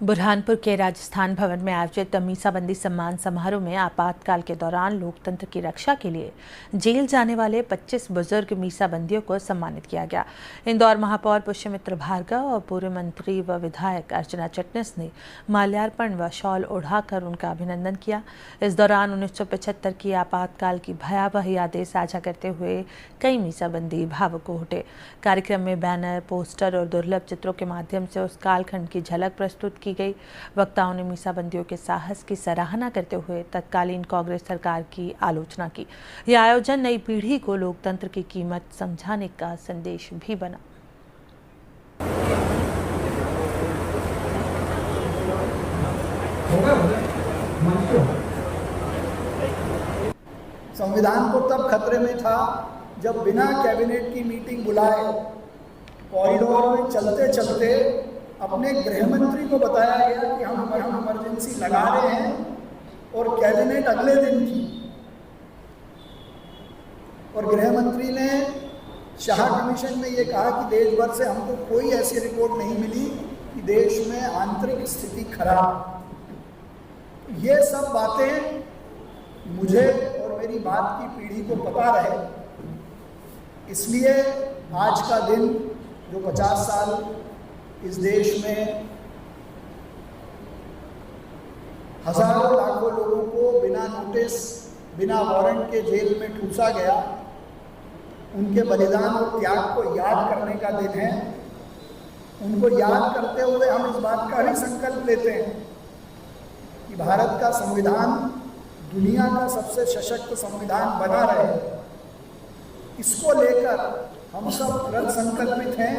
बुरहानपुर के राजस्थान भवन में आयोजित मीसाबंदी सम्मान समारोह में आपातकाल के दौरान लोकतंत्र की रक्षा के लिए जेल जाने वाले 25 बुजुर्ग मीसाबंदियों को सम्मानित किया गया। इंदौर महापौर पुष्यमित्र भार्गव और पूर्व मंत्री व विधायक अर्चना चिटनिस ने माल्यार्पण व शॉल ओढ़ाकर उनका अभिनंदन किया। इस दौरान 1975 की आपातकाल की भयावह यादें साझा करते हुए कई मीसाबंदी भावुक हो उठे। कार्यक्रम में बैनर, पोस्टर और दुर्लभ चित्रों के माध्यम से उस कालखंड की झलक प्रस्तुत की गई। वक्ताओं ने मीसाबंदियों के साहस की सराहना करते हुए तत्कालीन कांग्रेस सरकार की आलोचना की। यह आयोजन नई पीढ़ी को लोकतंत्र की कीमत समझाने का संदेश भी बना। संविधान तो तब खतरे में था जब बिना कैबिनेट की मीटिंग बुलाए कॉरिडोर में चलते चलते अपने गृह मंत्री को बताया गया कि हम इमरजेंसी लगा रहे हैं और कैबिनेट अगले दिन थी। और गृह मंत्री ने शाह कमीशन में ये कहा कि देश भर से हमको कोई ऐसी रिपोर्ट नहीं मिली कि देश में आंतरिक स्थिति खराब। ये सब बातें मुझे और मेरी बात की पीढ़ी को पता रहे, इसलिए आज का दिन जो 50 साल इस देश में हजारों लाखों लोगों को बिना नोटिस, बिना वारंट के जेल में ठूसा गया, उनके बलिदान और त्याग को याद करने का दिन है। उनको याद करते हुए हम इस बात का भी संकल्प लेते हैं कि भारत का संविधान दुनिया का सबसे सशक्त संविधान बना रहे। इसको लेकर हम सब दृढ़ संकल्पित हैं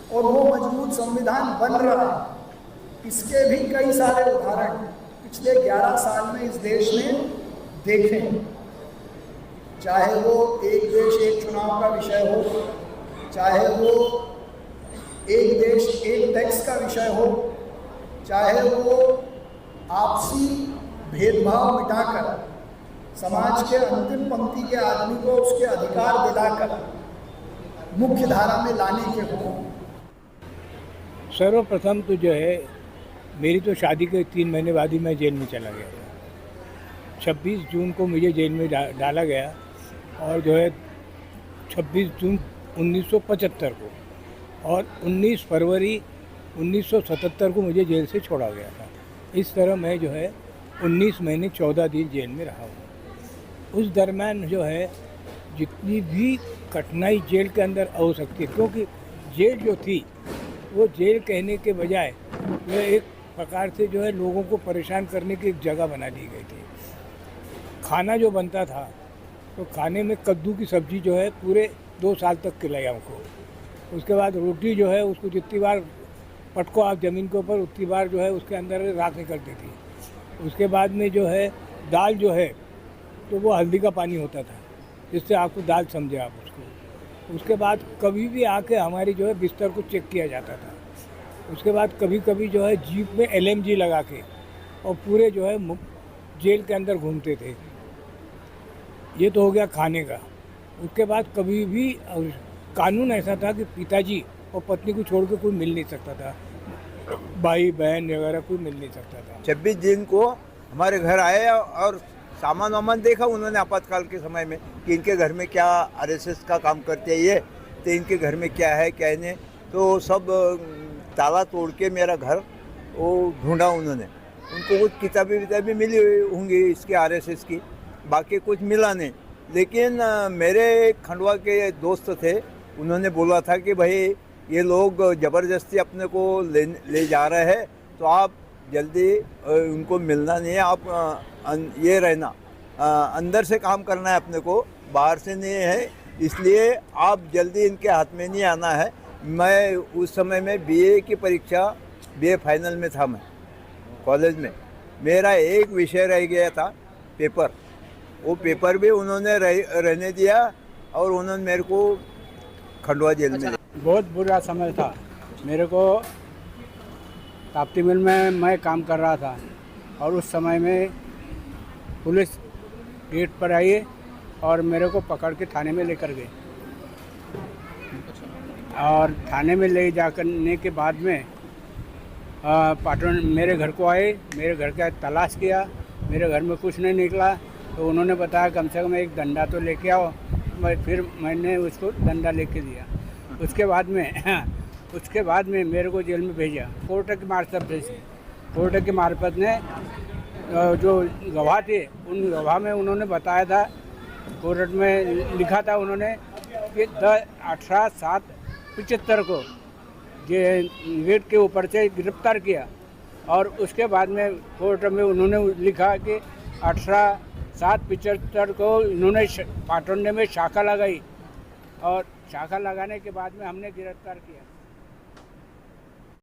और वो मजबूत संविधान बन रहा है। इसके भी कई सारे उदाहरण पिछले 11 साल में इस देश में देखे, चाहे वो एक देश एक चुनाव का विषय हो, चाहे वो एक देश एक टैक्स का विषय हो, चाहे वो आपसी भेदभाव मिटाकर समाज के अंतिम पंक्ति के आदमी को उसके अधिकार दिलाकर मुख्य धारा में लाने के हो। सर्वप्रथम तो जो है, मेरी तो शादी के 3 महीने बाद ही मैं जेल में चला गया था। 26 जून को मुझे जेल में डाला गया और जो है 26 जून 1975 को और 19 फरवरी 1977 को मुझे जेल से छोड़ा गया था। इस तरह मैं जो है 19 महीने 14 दिन जेल में रहा हूँ। उस दरम्यान जो है जितनी भी कठिनाई जेल के अंदर हो सकती है, क्योंकि जेल जो थी वो जेल कहने के बजाय वह एक प्रकार से जो है लोगों को परेशान करने की एक जगह बना दी गई थी। खाना जो बनता था तो खाने में कद्दू की सब्ज़ी जो है पूरे 2 साल तक खिलाई हमको। उसके बाद रोटी जो है उसको जितनी बार पटको आप ज़मीन के ऊपर उतनी बार जो है उसके अंदर राख निकलती थी। उसके बाद में जो है दाल जो है तो वो हल्दी का पानी होता था, जिससे आपको दाल समझे आप उसको। उसके बाद कभी भी आके हमारी जो है बिस्तर को चेक किया जाता था। उसके बाद कभी कभी जो है जीप में LMG लगा के और पूरे जो है जेल के अंदर घूमते थे। ये तो हो गया खाने का। उसके बाद कभी भी कानून ऐसा था कि पिताजी और पत्नी को छोड़ के कोई मिल नहीं सकता था, भाई बहन वगैरह कोई मिल नहीं सकता था। 26 दिन को हमारे घर आए और सामान वामान देखा उन्होंने आपातकाल के समय में कि इनके घर में क्या RSS का काम करते हैं ये, तो इनके घर में क्या है क्या नहीं, तो सब ताला तोड़ के मेरा घर वो ढूंढा उन्होंने। उनको कुछ किताबें मिली होंगी इसके RSS की, बाकी कुछ मिला नहीं। लेकिन मेरे खंडवा के दोस्त थे, उन्होंने बोला था कि भाई ये लोग ज़बरदस्ती अपने को ले जा रहे हैं, तो आप जल्दी उनको मिलना नहीं है, आप ये रहना, अंदर से काम करना है अपने को, बाहर से नहीं है, इसलिए आप जल्दी इनके हाथ में नहीं आना है। मैं उस समय में BA की परीक्षा, BA फाइनल में था मैं कॉलेज में। मेरा एक विषय रह गया था पेपर, वो पेपर भी उन्होंने रहने दिया और उन्होंने मेरे को खंडवा जेल में। बहुत बुरा समय था मेरे को। ताप्ती मिल में मैं काम कर रहा था और उस समय में पुलिस गेट पर आई और मेरे को पकड़ के थाने में लेकर गए। और थाने में ले जाने के बाद में पाटन मेरे घर को आए, मेरे घर का तलाश किया, मेरे घर में कुछ नहीं निकला, तो उन्होंने बताया कम से कम एक डंडा तो लेके आओ। फिर मैंने उसको डंडा लेके दिया। उसके बाद में मेरे को जेल में भेजा कोर्ट की मार्फत से। कोर्ट की मार्फत ने जो गवाह थे, उन गवाह में उन्होंने बताया था, कोर्ट में लिखा था उन्होंने कि 18/7/75 को गेट के ऊपर से गिरफ्तार किया। और उसके बाद में कोर्ट में उन्होंने लिखा कि 18/7/75 को इन्होंने पाटोंडे में शाखा लगाई, और शाखा लगाने के बाद में हमने गिरफ्तार किया।